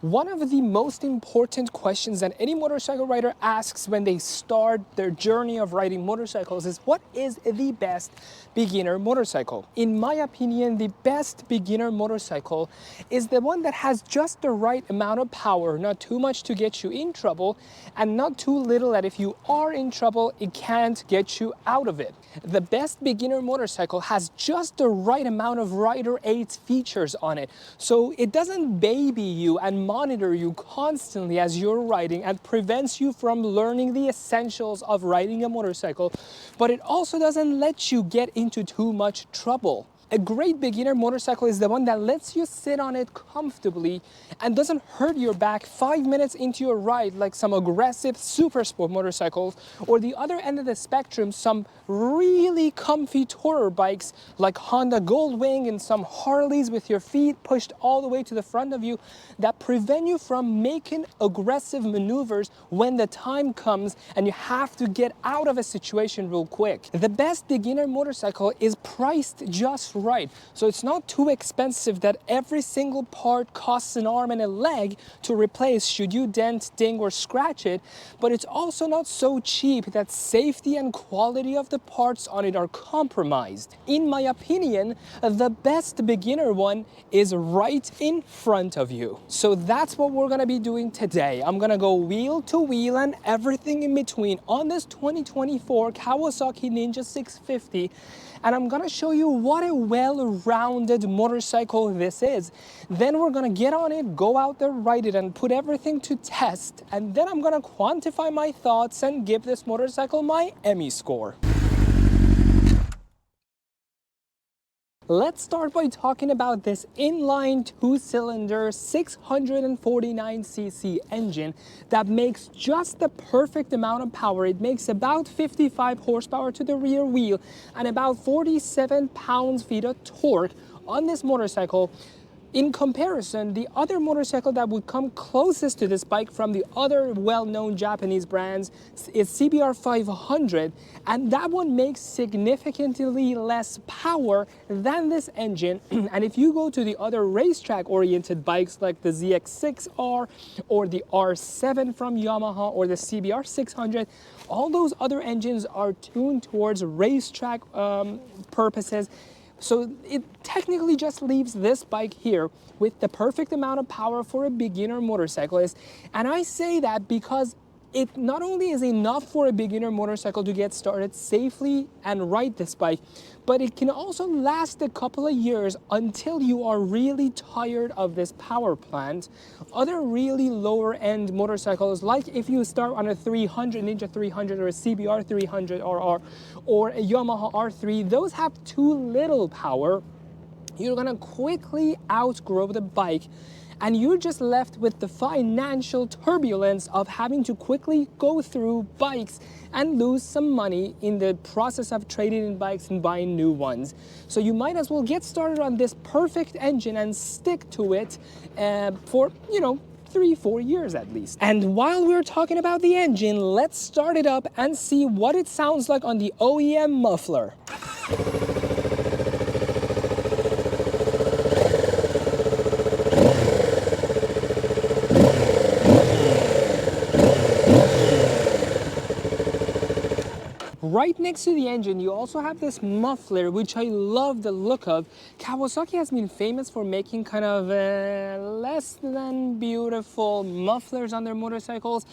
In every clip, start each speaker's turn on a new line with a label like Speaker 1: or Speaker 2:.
Speaker 1: One of the most important questions that any motorcycle rider asks when they start their journey of riding motorcycles is, what is the best beginner motorcycle? In my opinion, the best beginner motorcycle is the one that has just the right amount of power, not too much to get you in trouble, and not too little that if you are in trouble, it can't get you out of it. The best beginner motorcycle has just the right amount of rider aids features on it, so it doesn't baby you and monitor you constantly as you're riding and prevents you from learning the essentials of riding a motorcycle, but it also doesn't let you get into too much trouble. A great beginner motorcycle is the one that lets you sit on it comfortably and doesn't hurt your back 5 minutes into your ride like some aggressive super sport motorcycles, or the other end of the spectrum, some really comfy tourer bikes like Honda Goldwing and some Harleys with your feet pushed all the way to the front of you that prevent you from making aggressive maneuvers when the time comes and you have to get out of a situation real quick. The best beginner motorcycle is priced just right, so it's not too expensive that every single part costs an arm and a leg to replace should you dent, ding, or scratch it, but it's also not so cheap that safety and quality of the parts on it are compromised. In my opinion, the best beginner one is right in front of you. So that's what we're gonna be doing today. I'm gonna go wheel to wheel and everything in between on this 2024 Kawasaki Ninja 650, and I'm gonna show you what a well-rounded motorcycle this is. Then we're gonna get on it, go out there, ride it, and put everything to test, and then I'm gonna quantify my thoughts and give this motorcycle my Emmy score. Let's start by talking about this inline two-cylinder 649cc engine that makes just the perfect amount of power. It makes about 55 horsepower to the rear wheel and about 47 pounds-feet of torque on this motorcycle. In comparison, the other motorcycle that would come closest to this bike from the other well-known Japanese brands is CBR 500, and that one makes significantly less power than this engine. And if you go to the other racetrack-oriented bikes like the ZX6R or the R7 from Yamaha or the CBR 600, all those other engines are tuned towards racetrack purposes. So it technically just leaves this bike here with the perfect amount of power for a beginner motorcyclist. And I say that because it not only is enough for a beginner motorcycle to get started safely and ride this bike, but it can also last a couple of years until you are really tired of this power plant. Other really lower end motorcycles, like if you start on a 300 Ninja 300 or a CBR 300 RR or a Yamaha R3, those have too little power. You're gonna quickly outgrow the bike, and you're just left with the financial turbulence of having to quickly go through bikes and lose some money in the process of trading in bikes and buying new ones. So you might as well get started on this perfect engine and stick to it for, 3-4 years at least. And while we're talking about the engine, let's start it up and see what it sounds like on the OEM muffler. Right next to the engine, you also have this muffler, which I love the look of. Kawasaki has been famous for making kind of less than beautiful mufflers on their motorcycles.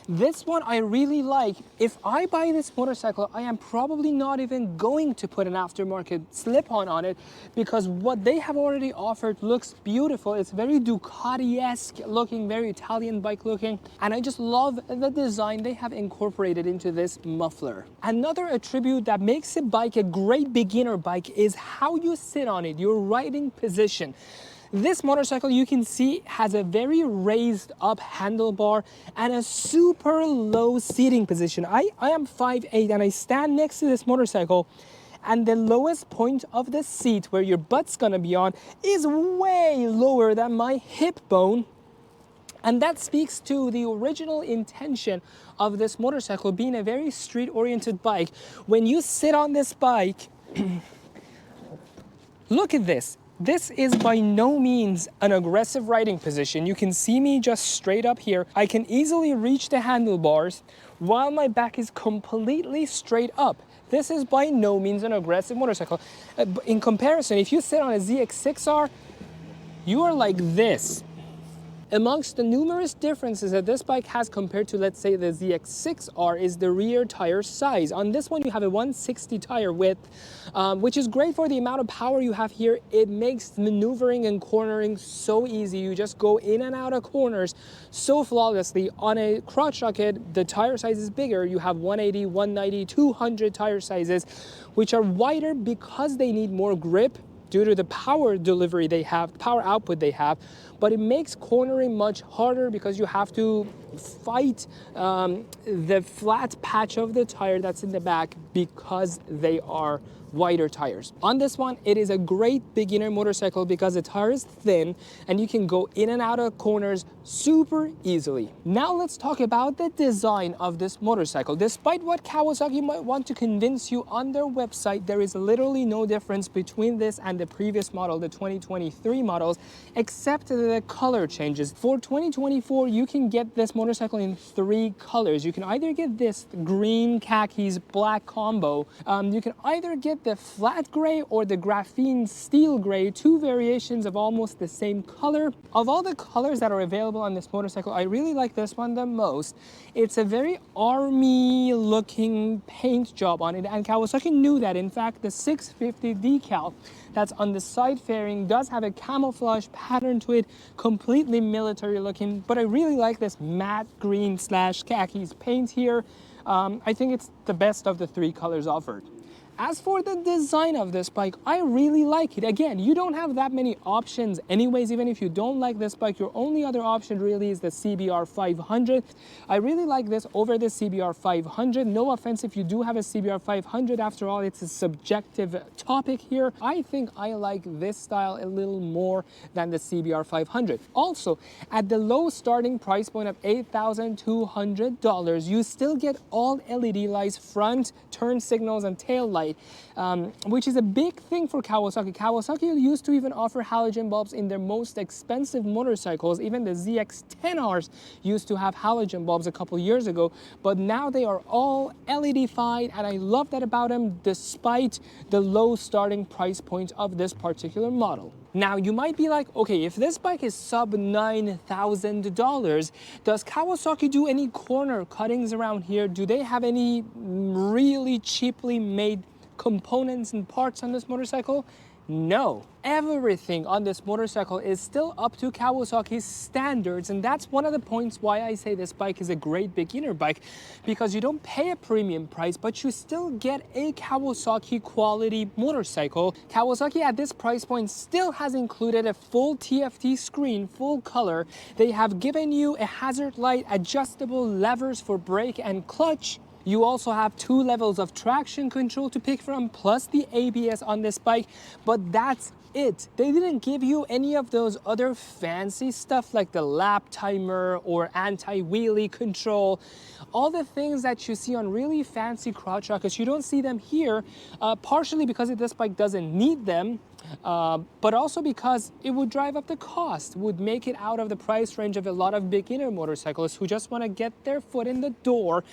Speaker 1: This one I really like. If I buy this motorcycle, I am probably not even going to put an aftermarket slip-on on it because what they have already offered looks beautiful. It's very Ducati-esque looking, very Italian bike looking, and I just love the design they have incorporated into this muffler. Another attribute that makes a bike a great beginner bike is how you sit on it, your riding position. This motorcycle, you can see, has a very raised up handlebar and a super low seating position. I am 5'8" and I stand next to this motorcycle, and the lowest point of the seat where your butt's gonna be on is way lower than my hip bone. And that speaks to the original intention of this motorcycle being a very street-oriented bike. When you sit on this bike, look at this. This is by no means an aggressive riding position. You can see me just straight up here. I can easily reach the handlebars while my back is completely straight up. This is by no means an aggressive motorcycle. In comparison, if you sit on a ZX6R, you are like this. Amongst the numerous differences that this bike has compared to, let's say, the ZX6R is the rear tire size. On this one, you have a 160 tire width, which is great for the amount of power you have here. It makes maneuvering and cornering so easy. You just go in and out of corners so flawlessly. On a crotch rocket, the tire size is bigger. You have 180, 190, 200 tire sizes, which are wider because they need more grip due to the power delivery they have, power output they have, but it makes cornering much harder because you have to fight the flat patch of the tire that's in the back because they are wider tires. On this one, it is a great beginner motorcycle because the tire is thin and you can go in and out of corners super easily. Now let's talk about the design of this motorcycle. Despite what Kawasaki might want to convince you on their website, there is literally no difference between this and the previous model, the 2023 models, except the color changes. For 2024, you can get this motorcycle in 3 colors. You can either get this green, khakis, black combo. You can either get the flat gray or the graphene steel gray, 2 variations of almost the same color. Of all the colors that are available on this motorcycle, I really like this one the most. It's a very army looking paint job on it, and Kawasaki knew that. In fact, the 650 decal that's on the side fairing does have a camouflage pattern to it, completely military looking, but I really like this matte green / khakis paint here. I think it's the best of the 3 colors offered. As for the design of this bike, I really like it. Again, you don't have that many options anyways. Even if you don't like this bike, your only other option really is the CBR 500. I really like this over the CBR 500. No offense if you do have a CBR 500. After all, it's a subjective topic here. I think I like this style a little more than the CBR 500. Also, at the low starting price point of $8,200, you still get all LED lights, front, turn signals, and tail light. Which is a big thing for Kawasaki. Kawasaki used to even offer halogen bulbs in their most expensive motorcycles. Even the ZX-10Rs used to have halogen bulbs a couple years ago, but now they are all LED-fied, and I love that about them despite the low starting price point of this particular model. Now, you might be like, okay, if this bike is sub $9,000, does Kawasaki do any corner cuttings around here? Do they have any really cheaply made components and parts on this motorcycle? No. Everything on this motorcycle is still up to Kawasaki's standards, and that's one of the points why I say this bike is a great beginner bike, because you don't pay a premium price, but you still get a Kawasaki quality motorcycle. Kawasaki at this price point still has included a full TFT screen, full color. They have given you a hazard light, adjustable levers for brake and clutch. You also have 2 levels of traction control to pick from, plus the ABS on this bike, but that's it. They didn't give you any of those other fancy stuff like the lap timer or anti-wheelie control. All the things that you see on really fancy crotch rockets, you don't see them here, partially because this bike doesn't need them, but also because it would drive up the cost, would make it out of the price range of a lot of beginner motorcyclists who just want to get their foot in the door.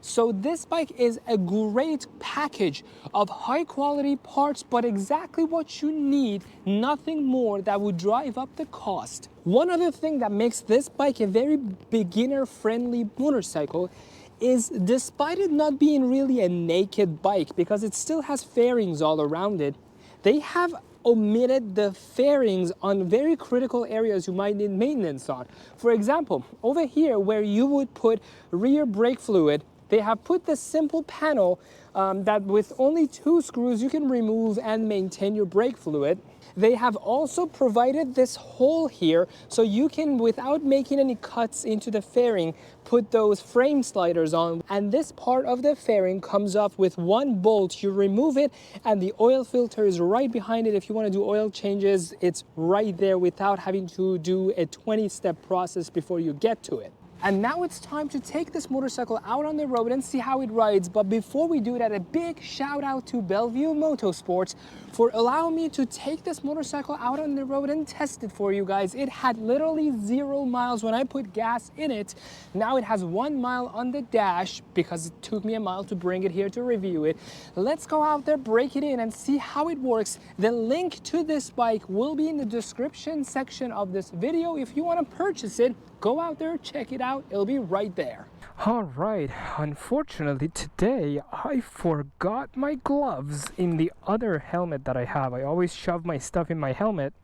Speaker 1: So this bike is a great package of high quality parts, but exactly what you need, nothing more that would drive up the cost. One other thing that makes this bike a very beginner friendly motorcycle is, despite it not being really a naked bike, because it still has fairings all around it, they have omitted the fairings on very critical areas you might need maintenance on. For example, over here where you would put rear brake fluid, they have put this simple panel that with only 2 screws you can remove and maintain your brake fluid. They have also provided this hole here so you can, without making any cuts into the fairing, put those frame sliders on. And this part of the fairing comes off with 1 bolt. You remove it and the oil filter is right behind it. If you want to do oil changes, it's right there without having to do a 20-step process before you get to it. And now it's time to take this motorcycle out on the road and see how it rides. But before we do that, a big shout out to Bellevue Motorsports for allowing me to take this motorcycle out on the road and test it for you guys. It had literally 0 miles when I put gas in it. Now it has 1 mile on the dash because it took me a mile to bring it here to review it. Let's go out there, break it in and see how it works. The link to this bike will be in the description section of this video. If you want to purchase it, go out there, check it out. It'll be right there. All right, unfortunately today I forgot my gloves in the other helmet that I have. I always shove my stuff in my helmet,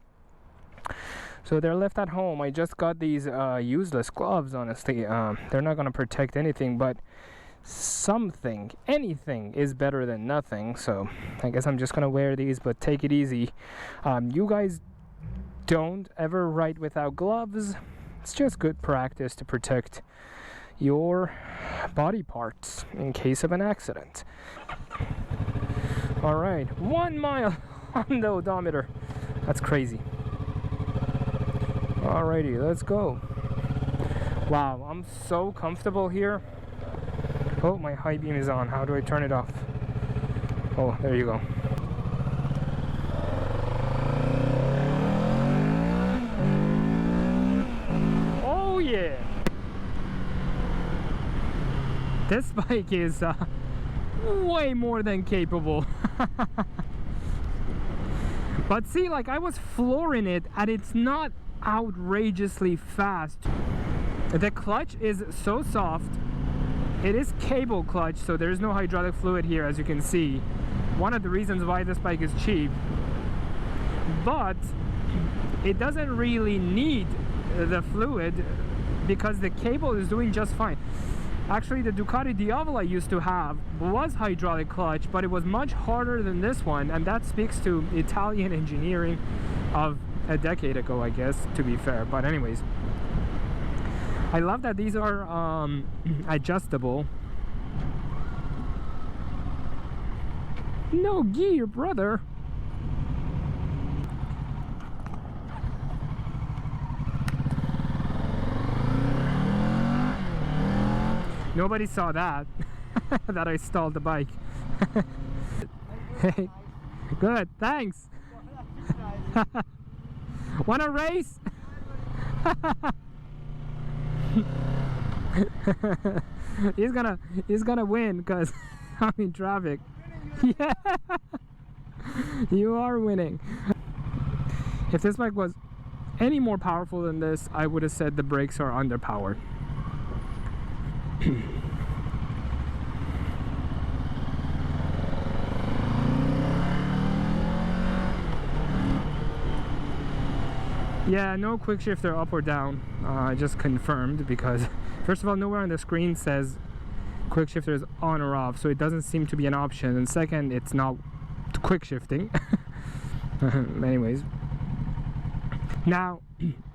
Speaker 1: so they're left at home. I just got these useless gloves, honestly. They're not gonna protect anything, but anything is better than nothing. So I guess I'm just gonna wear these, but take it easy. You guys don't ever ride without gloves. It's just good practice to protect your body parts in case of an accident. All right, 1 mile on the odometer. That's crazy. Alrighty, let's go. Wow, I'm so comfortable here. Oh, my high beam is on. How do I turn it off? Oh, there you go. Oh yeah. This bike is way more than capable. But see, like, I was flooring it and it's not outrageously fast. The clutch is so soft. It is cable clutch, so there's no hydraulic fluid here, as you can see. One of the reasons why this bike is cheap. But it doesn't really need the fluid because the cable is doing just fine. Actually, the Ducati Diavolo I used to have was hydraulic clutch, but it was much harder than this one, and that speaks to Italian engineering of a decade ago, I guess, to be fair. But anyways, I love that these are adjustable. No gear, brother. Nobody saw that, that I stalled the bike. Hey, good, thanks. Wanna race? He's gonna win because I'm in traffic. Yeah, you are winning. If this bike was any more powerful than this, I would have said the brakes are underpowered. Yeah, no quick shifter up or down. I just confirmed because first of all, nowhere on the screen says quick shifter is on or off, so it doesn't seem to be an option. And second, it's not quick shifting. Anyways, now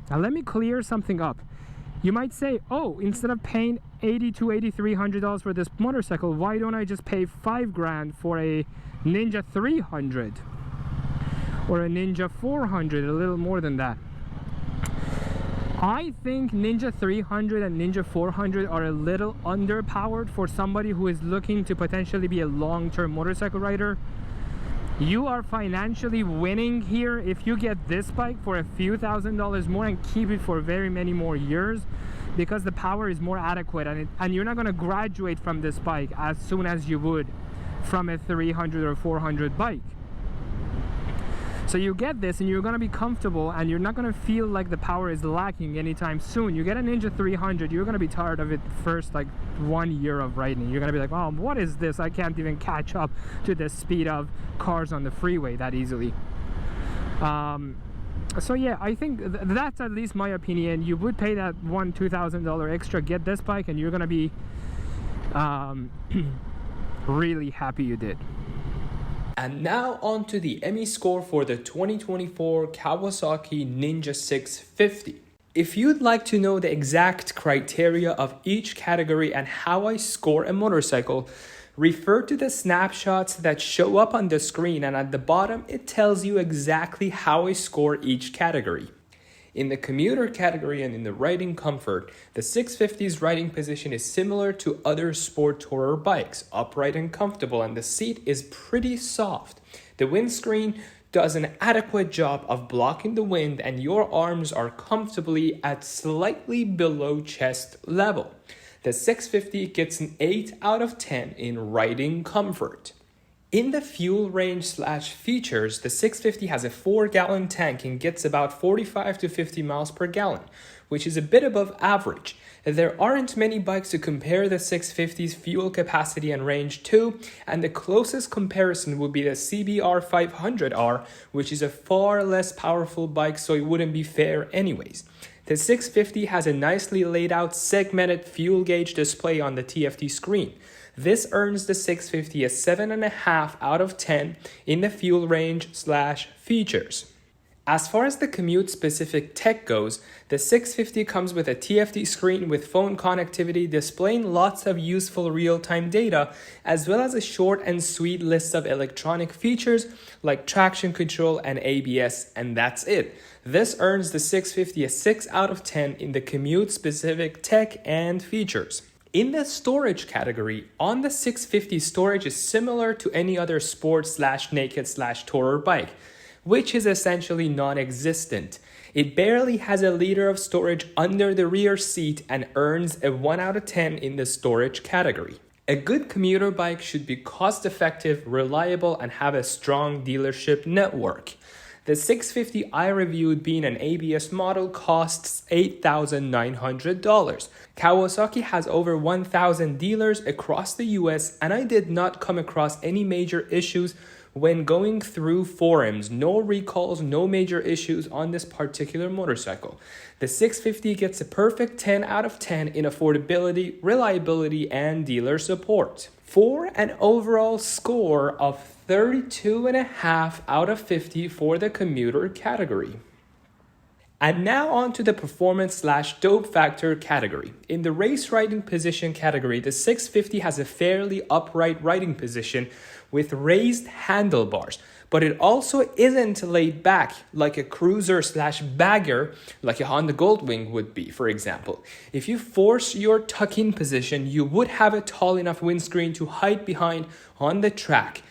Speaker 1: let me clear something up. You might say, oh, instead of paying $8,200 to $8,300 for this motorcycle, why don't I just pay $5 grand for a Ninja 300 or a Ninja 400, a little more than that? I think Ninja 300 and Ninja 400 are a little underpowered for somebody who is looking to potentially be a long-term motorcycle rider. You are financially winning here if you get this bike for a few $1,000s more and keep it for very many more years, because the power is more adequate, and you're not going to graduate from this bike as soon as you would from a 300 or 400 bike. So you get this and you're going to be comfortable and you're not going to feel like the power is lacking anytime soon. You get a Ninja 300, you're going to be tired of it first like 1 year of riding. You're going to be like, oh, what is this? I can't even catch up to the speed of cars on the freeway that easily. So yeah, I think that's at least my opinion. You would pay that $2,000 extra, get this bike, and you're going to be really happy you did.
Speaker 2: And now on to the ME score for the 2024 Kawasaki Ninja 650. If you'd like to know the exact criteria of each category and how I score a motorcycle, refer to the snapshots that show up on the screen, and at the bottom it tells you exactly how I score each category. In the commuter category and in the riding comfort, the 650's riding position is similar to other sport tourer bikes, upright and comfortable, and the seat is pretty soft. The windscreen does an adequate job of blocking the wind, and your arms are comfortably at slightly below chest level. The 650 gets an 8 out of 10 in riding comfort. In the fuel range / features, the 650 has a 4-gallon tank and gets about 45 to 50 miles per gallon, which is a bit above average. There aren't many bikes to compare the 650's fuel capacity and range to, and the closest comparison would be the CBR 500R, which is a far less powerful bike, so it wouldn't be fair anyways. The 650 has a nicely laid out segmented fuel gauge display on the TFT screen. This earns the 650 a 7.5 out of 10 in the fuel range / features. As far as the commute specific tech goes, the 650 comes with a TFT screen with phone connectivity displaying lots of useful real-time data, as well as a short and sweet list of electronic features like traction control and ABS, and that's it. This earns the 650 a 6 out of 10 in the commute specific tech and features. In the storage category, on the 650 storage is similar to any other sport / naked / tourer bike, which is essentially non-existent. It barely has a liter of storage under the rear seat and earns a 1 out of 10 in the storage category. A good commuter bike should be cost-effective, reliable, and have a strong dealership network. The 650 I reviewed, being an ABS model, costs $8,900. Kawasaki has over 1,000 dealers across the US, and I did not come across any major issues when going through forums. No recalls, no major issues on this particular motorcycle. The 650 gets a perfect 10 out of 10 in affordability, reliability, and dealer support, for an overall score of 32.5 out of 50 for the commuter category. And now on to the performance / dope factor category. In the race riding position category, the 650 has a fairly upright riding position with raised handlebars, but it also isn't laid back like a cruiser / bagger like a Honda Goldwing would be, for example. If you force your tuck-in position, you would have a tall enough windscreen to hide behind on the track.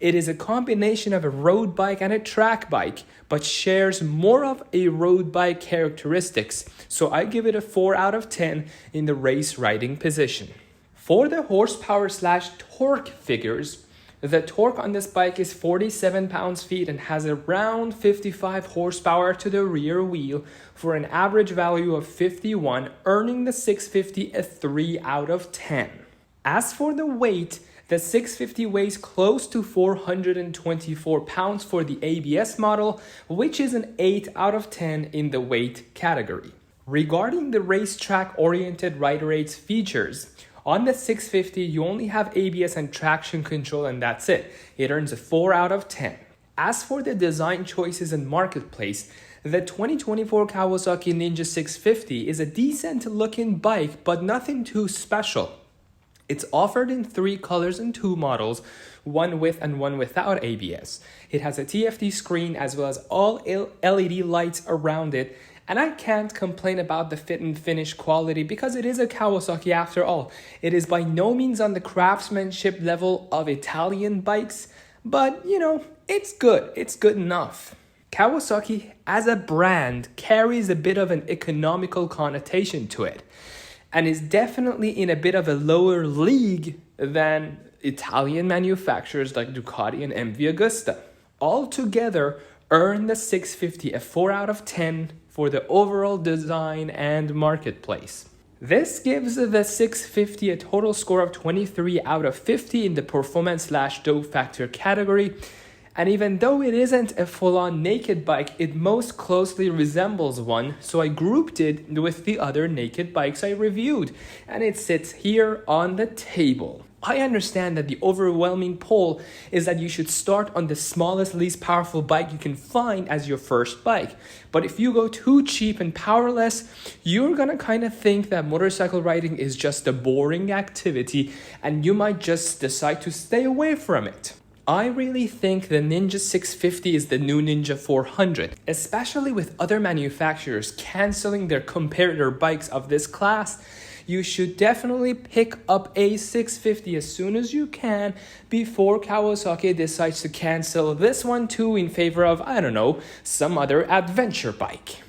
Speaker 2: It is a combination of a road bike and a track bike, but shares more of a road bike characteristics, so I give it a 4 out of 10 in the race riding position. For the horsepower / torque figures, the torque on this bike is 47 pounds-feet and has around 55 horsepower to the rear wheel for an average value of 51, earning the 650 a 3 out of 10. As for the weight, the 650 weighs close to 424 pounds for the ABS model, which is an 8 out of 10 in the weight category. Regarding the racetrack-oriented rider aids features, on the 650 you only have ABS and traction control, and that's it. It earns a 4 out of 10. As for the design choices and marketplace, the 2024 Kawasaki Ninja 650 is a decent looking bike, but nothing too special. It's offered in 3 colors and 2 models, one with and one without ABS. It has a TFT screen as well as all LED lights around it, and I can't complain about the fit and finish quality because it is a Kawasaki after all. It is by no means on the craftsmanship level of Italian bikes, but it's good. It's good enough. Kawasaki as a brand carries a bit of an economical connotation to it, and is definitely in a bit of a lower league than Italian manufacturers like Ducati and MV Agusta. Altogether, earn the 650 a 4 out of 10 for the overall design and marketplace. This gives the 650 a total score of 23 out of 50 in the performance / dope factor category. And even though it isn't a full-on naked bike, it most closely resembles one, so I grouped it with the other naked bikes I reviewed, and it sits here on the table. I understand that the overwhelming poll is that you should start on the smallest, least powerful bike you can find as your first bike. But if you go too cheap and powerless, you're gonna kind of think that motorcycle riding is just a boring activity, and you might just decide to stay away from it. I really think the Ninja 650 is the new Ninja 400, especially with other manufacturers canceling their competitor bikes of this class. You should definitely pick up a 650 as soon as you can before Kawasaki decides to cancel this one too in favor of, I don't know, some other adventure bike.